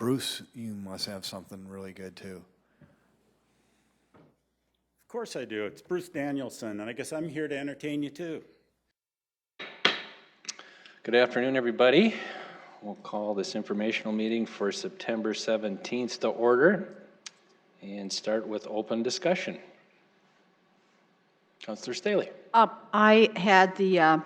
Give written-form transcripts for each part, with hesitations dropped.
Bruce, you must have something really good too. Of course I do. It's Bruce Danielson, and I guess I'm here to entertain you too. Good afternoon, everybody. We'll call this informational meeting for September 17th to order and start with open discussion. Councillor Staley. I had the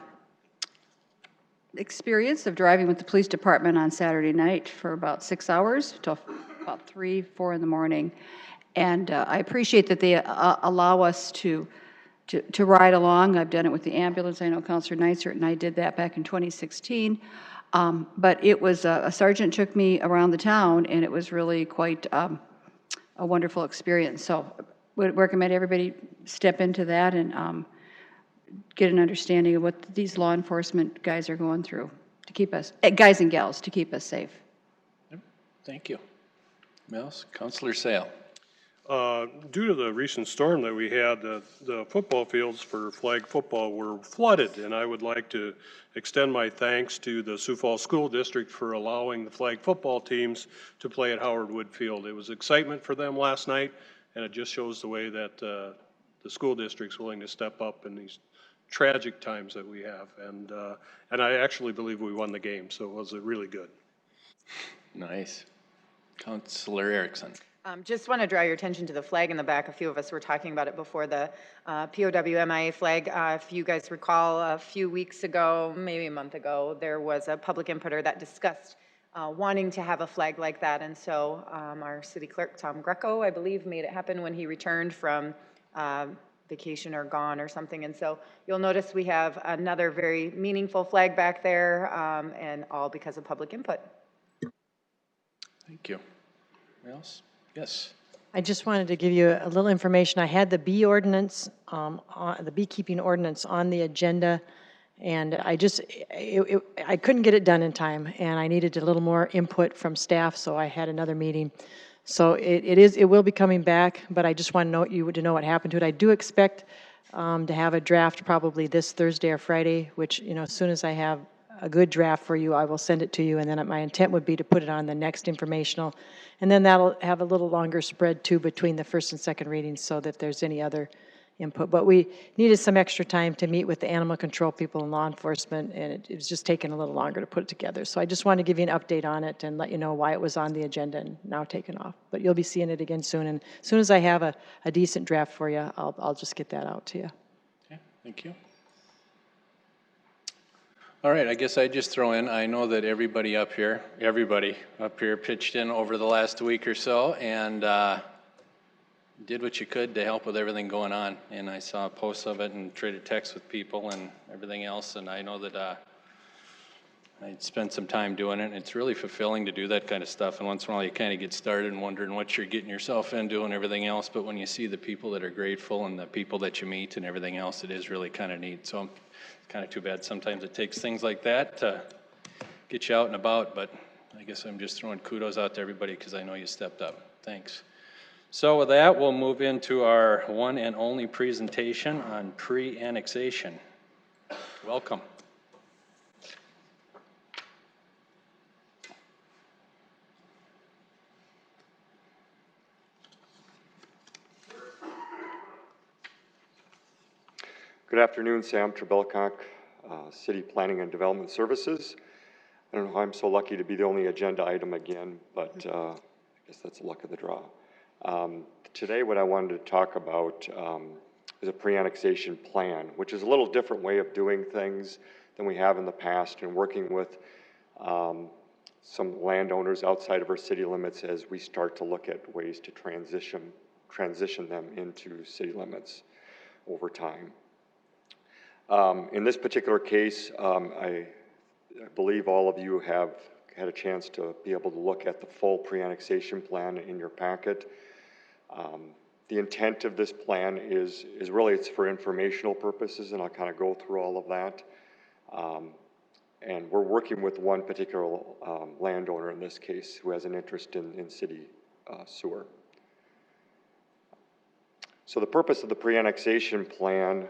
experience of driving with the police department on Saturday night for about 6 hours till about 3, 4 in the morning. And I appreciate that they allow us to ride along. I've done it with the ambulance. I know Councillor Neisert and I did that back in 2016. But it was, a sergeant took me around the town, and it was really quite a wonderful experience. So would recommend everybody step into that and get an understanding of what these law enforcement guys are going through to keep us, guys and gals, to keep us safe. Thank you. Else, Councillor Sale. Due to the recent storm that we had, the football fields for flag football were flooded, and I would like to extend my thanks to the Sioux Falls School District for allowing the flag football teams to play at Howard Wood Field. It was excitement for them last night, and it just shows the way that the school district's willing to step up in these tragic times that we have. And I actually believe we won the game, so it was really good. Nice. Councillor Erickson. Just want to draw your attention to the flag in the back. A few of us were talking about it before, the POW-MIA flag. If you guys recall, a few weeks ago, maybe a month ago, there was a public inputter that discussed wanting to have a flag like that. And so our city clerk, Tom Greco, I believe, made it happen when he returned from vacation or gone or something. And so you'll notice we have another very meaningful flag back there, and all because of public input. Thank you. Anyone else? Yes. I just wanted to give you a little information. I had the bee ordinance, the beekeeping ordinance on the agenda, and I couldn't get it done in time, and I needed a little more input from staff, so I had another meeting. So it will be coming back, but I just want you to know what happened to it. I do expect to have a draft probably this Thursday or Friday, which, as soon as I have a good draft for you, I will send it to you, and then my intent would be to put it on the next informational, and then that'll have a little longer spread too between the first and second readings, so that if there's any other input. But we needed some extra time to meet with the animal control people and law enforcement, and it was just taking a little longer to put it together. So I just wanted to give you an update on it and let you know why it was on the agenda and now taken off. But you'll be seeing it again soon, and as soon as I have a decent draft for you, I'll just get that out to you. Okay, thank you. All right, I guess I'd just throw in, I know that everybody up here pitched in over the last week or so and did what you could to help with everything going on. And I saw posts of it and traded texts with people and everything else. And I know that I spent some time doing it. And it's really fulfilling to do that kind of stuff. And once in a while you kind of get started and wondering what you're getting yourself into and everything else. But when you see the people that are grateful and the people that you meet and everything else, it is really kind of neat. So it's kind of too bad sometimes it takes things like that to get you out and about. But I guess I'm just throwing kudos out to everybody because I know you stepped up. Thanks. So with that, we'll move into our one and only presentation on pre-annexation. Welcome. Good afternoon, Sam Trebelcock, City Planning and Development Services. I don't know how I'm so lucky to be the only agenda item again, but I guess that's the luck of the draw. Today what I wanted to talk about is a pre-annexation plan, which is a little different way of doing things than we have in the past, and working with some landowners outside of our city limits as we start to look at ways to transition them into city limits over time. In this particular case, I believe all of you have had a chance to be able to look at the full pre-annexation plan in your packet. The intent of this plan is really, it's for informational purposes, and I'll kind of go through all of that. And we're working with one particular landowner in this case who has an interest in city sewer. So the purpose of the pre-annexation plan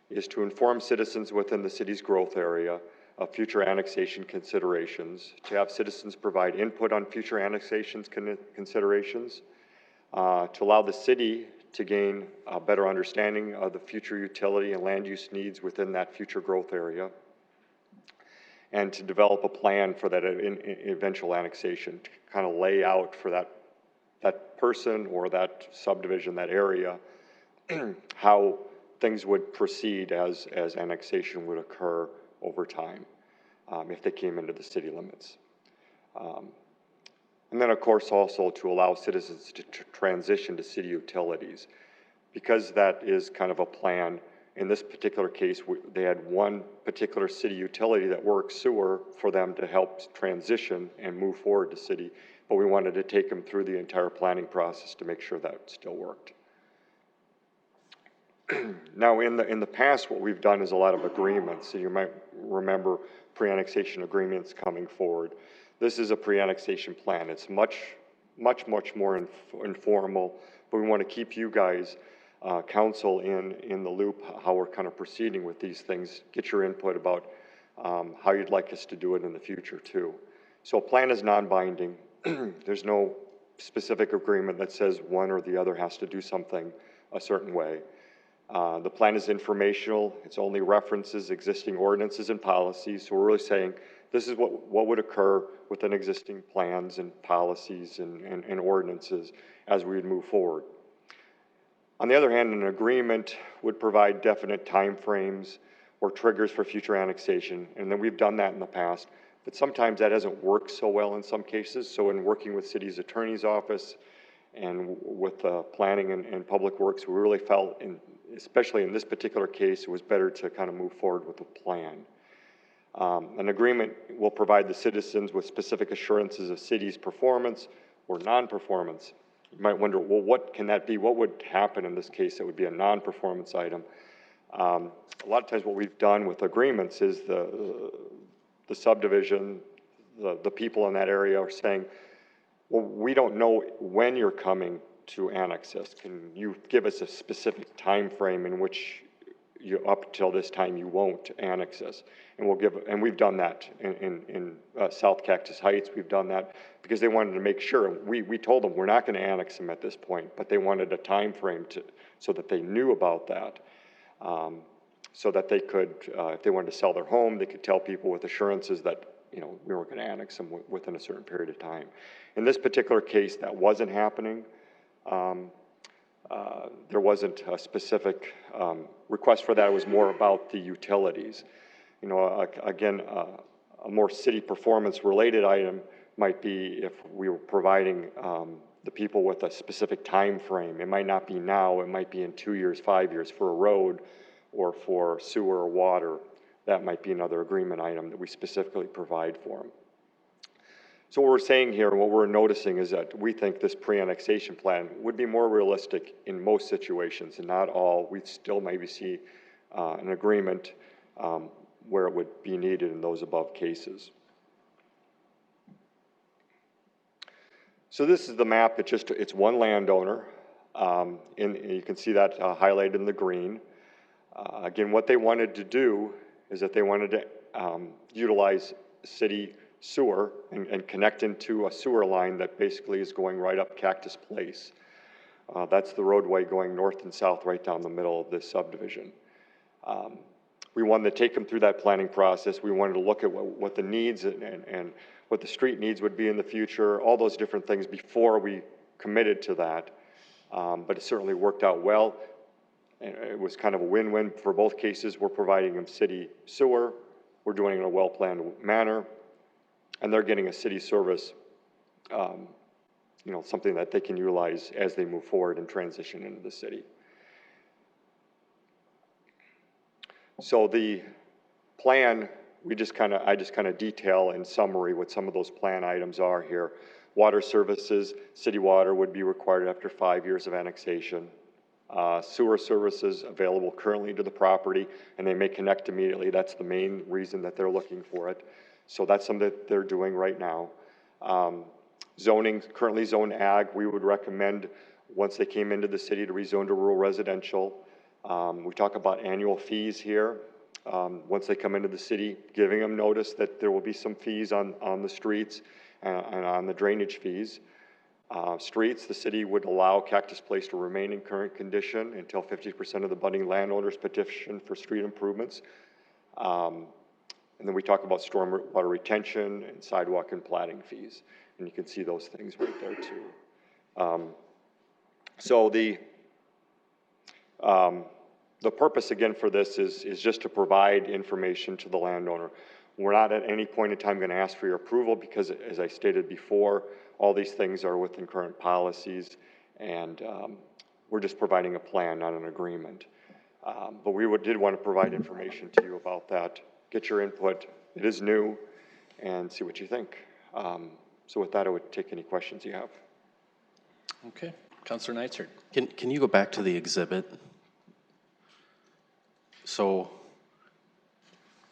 is to inform citizens within the city's growth area of future annexation considerations, to have citizens provide input on future annexations considerations, to allow the city to gain a better understanding of the future utility and land use needs within that future growth area, and to develop a plan for that eventual annexation, to kind of lay out for that person or that subdivision, that area, how things would proceed as annexation would occur over time if they came into the city limits. And then, of course, also to allow citizens to transition to city utilities. Because that is kind of a plan, in this particular case, they had one particular city utility that works sewer for them to help transition and move forward to city, but we wanted to take them through the entire planning process to make sure that still worked. Now, in the past, what we've done is a lot of agreements. So you might remember pre-annexation agreements coming forward. This is a pre-annexation plan. It's much more informal, but we want to keep you guys, council, in the loop, how we're kind of proceeding with these things, get your input about how you'd like us to do it in the future too. So a plan is non-binding. There's no specific agreement that says one or the other has to do something a certain way. The plan is informational. It's only references existing ordinances and policies. So we're really saying this is what would occur within existing plans and policies and ordinances as we would move forward. On the other hand, an agreement would provide definite timeframes or triggers for future annexation, and then we've done that in the past, but sometimes that doesn't work so well in some cases. So in working with city's attorney's office and with planning and public works, we really felt, especially in this particular case, it was better to kind of move forward with a plan. An agreement will provide the citizens with specific assurances of city's performance or non-performance. You might wonder, well, what can that be? What would happen in this case that would be a non-performance item? A lot of times what we've done with agreements is the subdivision, the people in that area are saying, well, we don't know when you're coming to annex us. Can you give us a specific time frame in which up till this time you won't annex us? And we've done that in South Cactus Heights. We've done that because they wanted to make sure. We told them we're not going to annex them at this point, but they wanted a time frame so that they knew about that, so that they could, if they wanted to sell their home, they could tell people with assurances that we weren't going to annex them within a certain period of time. In this particular case, that wasn't happening. There wasn't a specific request for that. It was more about the utilities. Again, a more city performance related item might be if we were providing the people with a specific time frame. It might not be now, it might be in 2 years, 5 years for a road or for sewer or water. That might be another agreement item that we specifically provide for them. So what we're saying here and what we're noticing is that we think this pre-annexation plan would be more realistic in most situations and not all. We'd still maybe see an agreement where it would be needed in those above cases. So this is the map. It's one landowner. And you can see that highlighted in the green. Again, what they wanted to do is that they wanted to utilize city sewer and connect into a sewer line that basically is going right up Cactus Place. That's the roadway going north and south right down the middle of this subdivision. We wanted to take them through that planning process. We wanted to look at what the needs and what the street needs would be in the future, all those different things before we committed to that. But it certainly worked out well. And it was kind of a win-win for both cases. We're providing them city sewer. We're doing it in a well-planned manner. And they're getting a city service, something that they can utilize as they move forward and transition into the city. So the plan, I just kind of detail in summary what some of those plan items are here. Water services, city water would be required after 5 years of annexation. Sewer services available currently to the property, and they may connect immediately. That's the main reason that they're looking for it. So that's something that they're doing right now. Zoning, currently zoned ag, we would recommend once they came into the city to rezone to rural residential. We talk about annual fees here. once they come into the city, giving them notice that there will be some fees on the streets and on the drainage fees. Streets, the city would allow Cactus Place to remain in current condition until 50% of the budding landowners petition for street improvements. And then we talk about storm water retention and sidewalk and platting fees. And you can see those things right there too. So the purpose again for this is just to provide information to the landowner. We're not at any point in time going to ask for your approval because, as I stated before, all these things are within current policies, and we're just providing a plan, not an agreement. But we did want to provide information to you about that, get your input. It is new, and see what you think. So with that, I would take any questions you have. Okay, Councilor Neitzer. Can you go back to the exhibit? So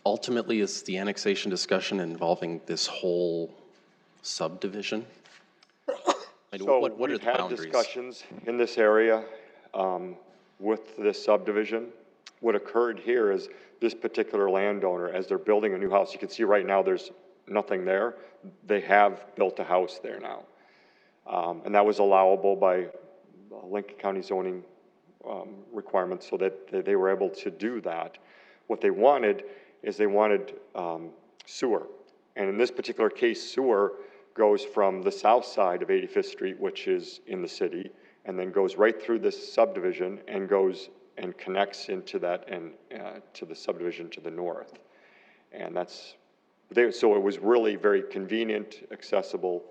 ultimately, is the annexation discussion involving this whole subdivision? So what are we've the had boundaries? discussions in this area with this subdivision. What occurred here is this particular landowner, as they're building a new house, you can see right now there's nothing there. They have built a house there now. And that was allowable by Lincoln County zoning requirements, so that they were able to do that. What they wanted is they wanted sewer. And in this particular case, sewer goes from the south side of 85th Street, which is in the city, and then goes right through this subdivision and goes and connects into that and to the subdivision to the north. And so it was really very convenient, accessible,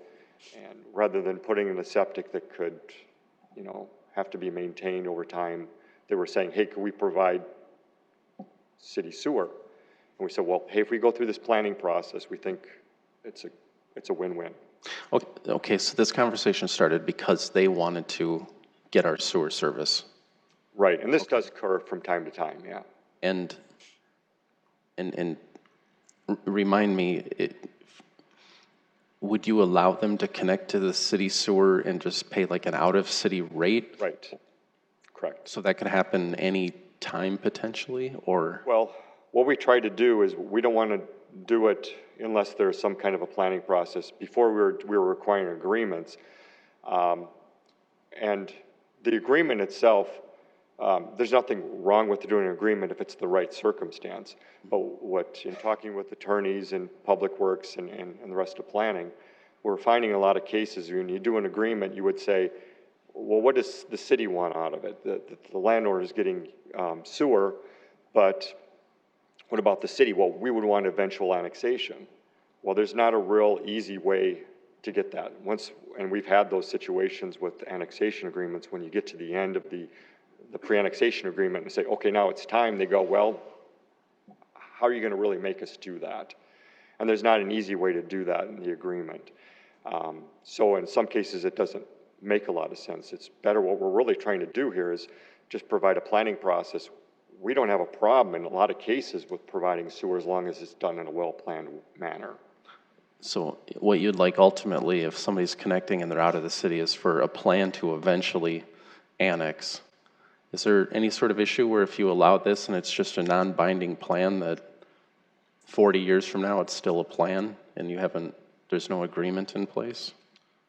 and rather than putting in a septic that could, have to be maintained over time, they were saying, hey, can we provide city sewer? And we said, well, hey, if we go through this planning process, we think it's a win-win. Okay, so this conversation started because they wanted to get our sewer service. Right, and this does occur from time to time, yeah. And remind me, would you allow them to connect to the city sewer and just pay like an out-of-city rate? Right, correct. So that could happen any time potentially, or? Well, what we try to do is we don't want to do it unless there's some kind of a planning process. Before we were requiring agreements, and the agreement itself, there's nothing wrong with doing an agreement if it's the right circumstance. But in talking with attorneys and public works and the rest of planning, we're finding a lot of cases when you do an agreement, you would say, well, what does the city want out of it? The landowner is getting sewer, but what about the city? Well, we would want eventual annexation. Well, there's not a real easy way to get that. And we've had those situations with annexation agreements when you get to the end of the pre-annexation agreement and say, okay, now it's time. They go, well, how are you going to really make us do that? And there's not an easy way to do that in the agreement. So in some cases, it doesn't make a lot of sense. It's better. What we're really trying to do here is just provide a planning process. We don't have a problem in a lot of cases with providing sewer as long as it's done in a well-planned manner. So what you'd like ultimately, if somebody's connecting and they're out of the city, is for a plan to eventually annex. Is there any sort of issue where if you allow this and it's just a non-binding plan that 40 years from now it's still a plan and there's no agreement in place?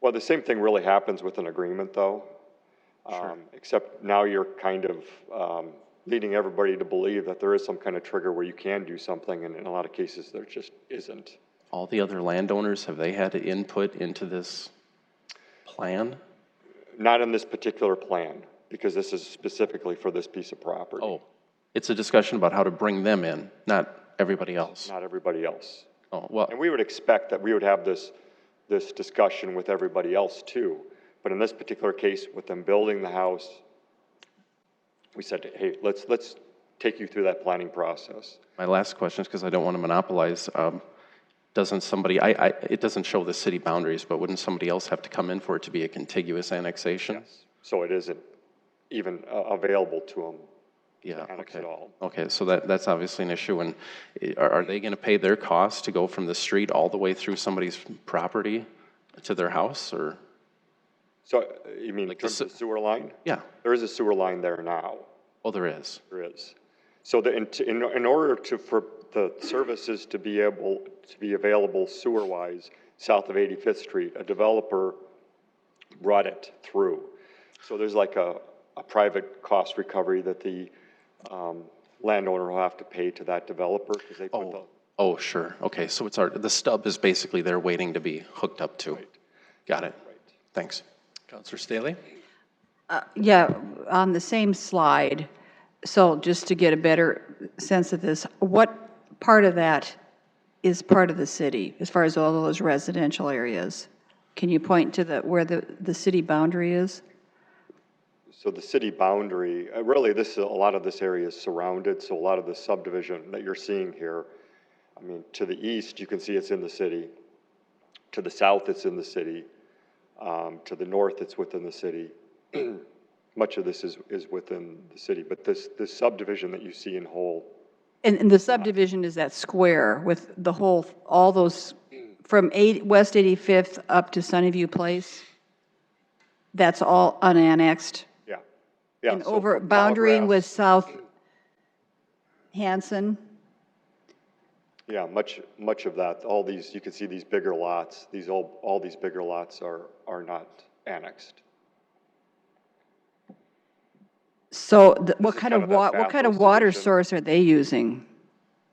Well, the same thing really happens with an agreement though. Sure. Except now you're kind of leading everybody to believe that there is some kind of trigger where you can do something, and in a lot of cases there just isn't. All the other landowners, have they had input into this plan? Not in this particular plan, because this is specifically for this piece of property. Oh, it's a discussion about how to bring them in, not everybody else. Not everybody else. Oh, well, And we would expect that we would have this discussion with everybody else too. But in this particular case, with them building the house, we said, hey, let's take you through that planning process. my last question is, because I don't want to monopolize, doesn't somebody, it doesn't show the city boundaries, but wouldn't somebody else have to come in for it to be a contiguous annexation? Yes. So it isn't even available to them Yeah, to annex okay. at all. Okay, so that's obviously an issue. And are they going to pay their costs to go from the street all the way through somebody's property to their house, or? So you mean in Like terms of the sewer line? Yeah. There is a sewer line there now. Oh, there is. There is. So in order for the services to be available sewer-wise south of 85th Street, a developer brought it through. So there's like a private cost recovery that the landowner will have to pay to that developer because they put the. Oh, sure. Okay, so it's the stub is basically there waiting to be hooked up to. Right. Got it. Right. Thanks. Counselor Staley? Yeah, on the same slide, so just to get a better sense of this, what part of that is part of the city, as far as all those residential areas? Can you point to where the city boundary is? So the city boundary, really a lot of this area is surrounded, so a lot of the subdivision that you're seeing here, I mean, to the east, you can see it's in the city. To the south, it's in the city. To the north, it's within the city. Much of this is within the city, but this subdivision that you see in whole. And the subdivision is that square with the whole, all those, from West 85th up to Sunnyview Place? That's all unannexed? Yeah. Yeah. And so over, from boundarying Tallgrass- with South Hanson? Yeah, much of that, all these, you can see these bigger lots, all these bigger lots are not annexed. So what is kind kind of of that what kind of Bathos water division. source are they using?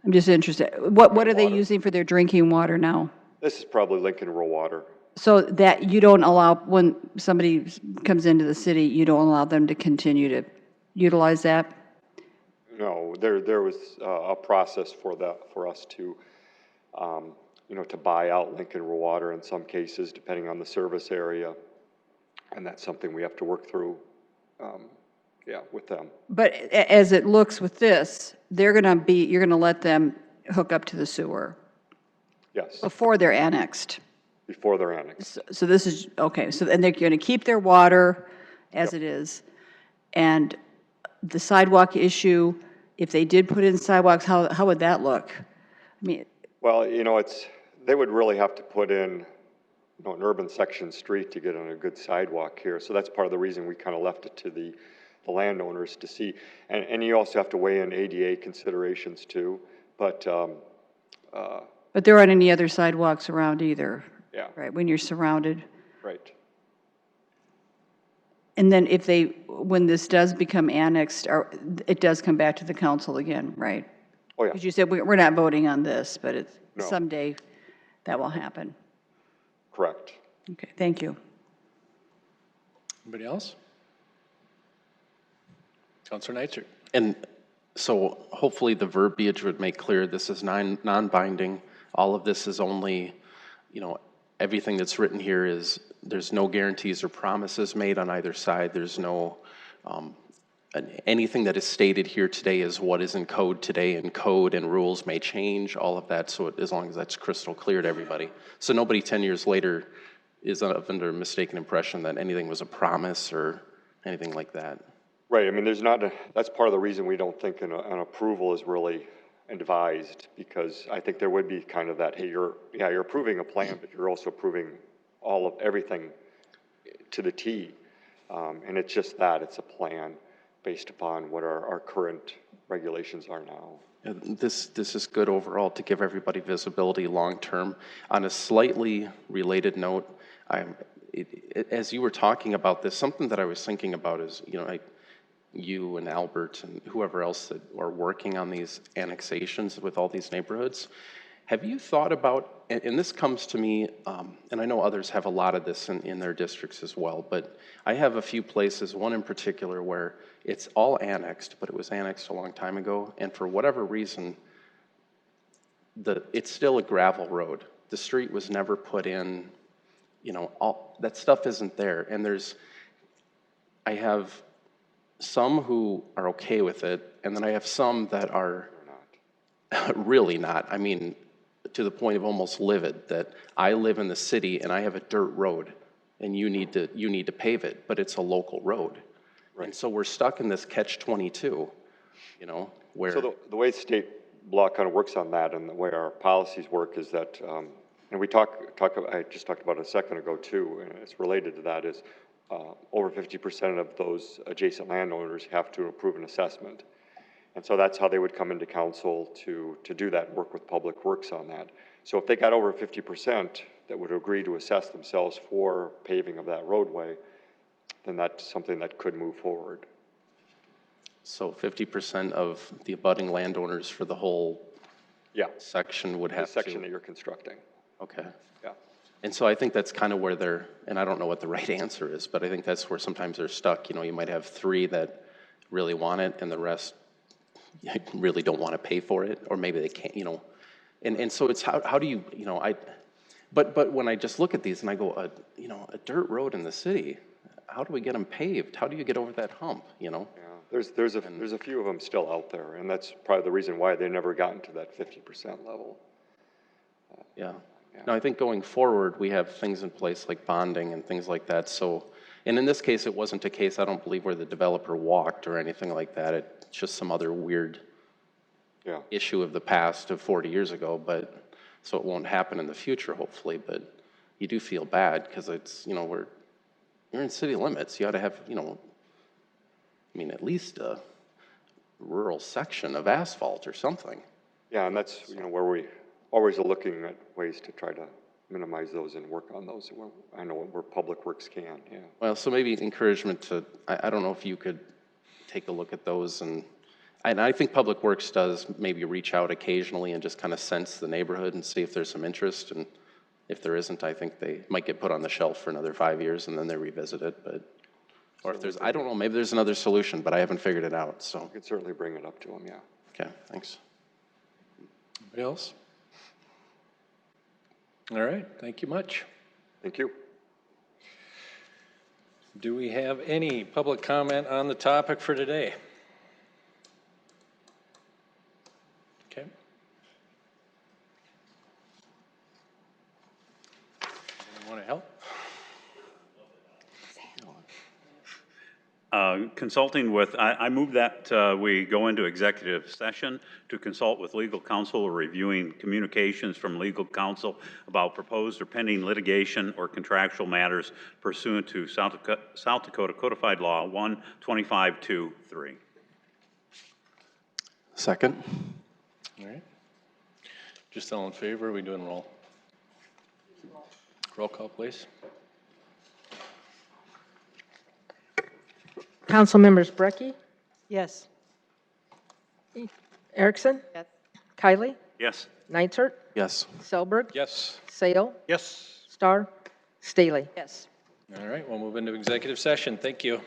I'm just interested. What are they Water. using for their drinking water now? This is probably Lincoln Rural Water. So that you don't allow, when somebody comes into the city, you don't allow them to continue to utilize that? No, there was a process for us to, to buy out Lincoln Rural Water in some cases, depending on the service area. And that's something we have to work through, with them. But as it looks with this, you're going to let them hook up to the sewer Yes, before they're annexed. before they're annexed. So this is, okay, so then they're going to keep their water as it is. And the sidewalk issue, if they did put in sidewalks, how would that look? I mean, Well, they would really have to put in, an urban section street to get on a good sidewalk here. So that's part of the reason we kind of left it to the landowners to see. And you also have to weigh in ADA considerations too. But but there aren't any other sidewalks around either. Yeah. Right, when you're surrounded. right. And then when this does become annexed, it does come back to the council again, right? Oh, yeah. Because you said we're not voting on this, but No. someday that will happen. Correct. Okay, thank you. Anybody else? Counselor Neitzer? And so hopefully the verbiage would make clear this is non-binding. All of this is only, everything that's written here is, there's no guarantees or promises made on either side. There's no, anything that is stated here today is what is in code today, and code and rules may change, all of that, so as long as that's crystal clear to everybody. So nobody 10 years later is under a mistaken impression that anything was a promise or anything like that. Right, I mean, that's part of the reason we don't think an approval is really advised, because I think there would be kind of that, hey, you're approving a plan, but you're also approving everything to the T. And it's just that, it's a plan based upon what our current regulations are now. This is good overall to give everybody visibility long-term. On a slightly related note, as you were talking about this, something that I was thinking about is, you and Albert and whoever else that are working on these annexations with all these neighborhoods, have you thought about, and this comes to me, and I know others have a lot of this in their districts as well, but I have a few places, one in particular where it's all annexed, but it was annexed a long time ago, and for whatever reason, it's still a gravel road. The street was never put in, all that stuff isn't there, and I have some who are okay with it, and then I have some that are really not. I mean, to the point of almost livid, that I live in the city and I have a dirt road, and you need to pave it, but it's a local road. Right. And so we're stuck in this catch-22, where. So the way state law kind of works on that, and the way our policies work is that, and I just talked about it a second ago too, and it's related to that, is over 50% of those adjacent landowners have to approve an assessment. And so that's how they would come into council to do that, work with Public Works on that. So if they got over 50% that would agree to assess themselves for paving of that roadway, then that's something that could move forward. So 50% of the abutting landowners for the whole Yeah, section would the have to? section that you're constructing, Okay. yeah. And so I think that's kind of where they're, and I don't know what the right answer is, but I think that's where sometimes they're stuck. You know, you might have 3 that really want it and the rest really don't want to pay for it, or maybe they can't, you know. And so it's how do you, you know, but when I just look at these and I go, you know, a dirt road in the city, how do we get them paved? How do you get over that hump, you know? Yeah, there's a few of them still out there, and that's probably the reason why they never gotten to that 50% level. Yeah. No, I think going forward, we have things in place like bonding and things like that. So, and in this case, it wasn't a case, I don't believe, where the developer walked or anything like that. It's just some other weird issue of the past of 40 years ago, but so it won't happen in the future, hopefully. But you do feel bad because it's, you know, you're in city limits. You ought to have, you know, I mean, at least a rural section of asphalt or something. Yeah, and that's, you know, where we always are looking at ways to try to minimize those and work on those. I know where Public Works can, yeah. Well, so maybe encouragement to, I don't know if you could take a look at those, and I think Public Works does maybe reach out occasionally and just kind of sense the neighborhood and see if there's some interest, and if there isn't, I think they might get put on the shelf for another 5 years and then they revisit it, but, or if there's, I don't know, maybe there's another solution, but I haven't figured it out, so. You could certainly bring it up to them, yeah. Okay, thanks. Anybody else? All right, thank you much. Thank you. Do we have any public comment on the topic for today? Okay. Anyone want to help? Consulting with, I move that we go into executive session to consult with legal counsel or reviewing communications from legal counsel about proposed or pending litigation or contractual matters pursuant to South Dakota Codified Law 12523. Second. All right. Just all in favor, are we doing roll? Roll call, please. Council members Brecky, Yes. Erickson, Yes. Kylie, Yes. Nitzert, Yes. Selberg, Yes. Sale, Yes. Starr, Staley. Yes. All right, we'll move into executive session. Thank you.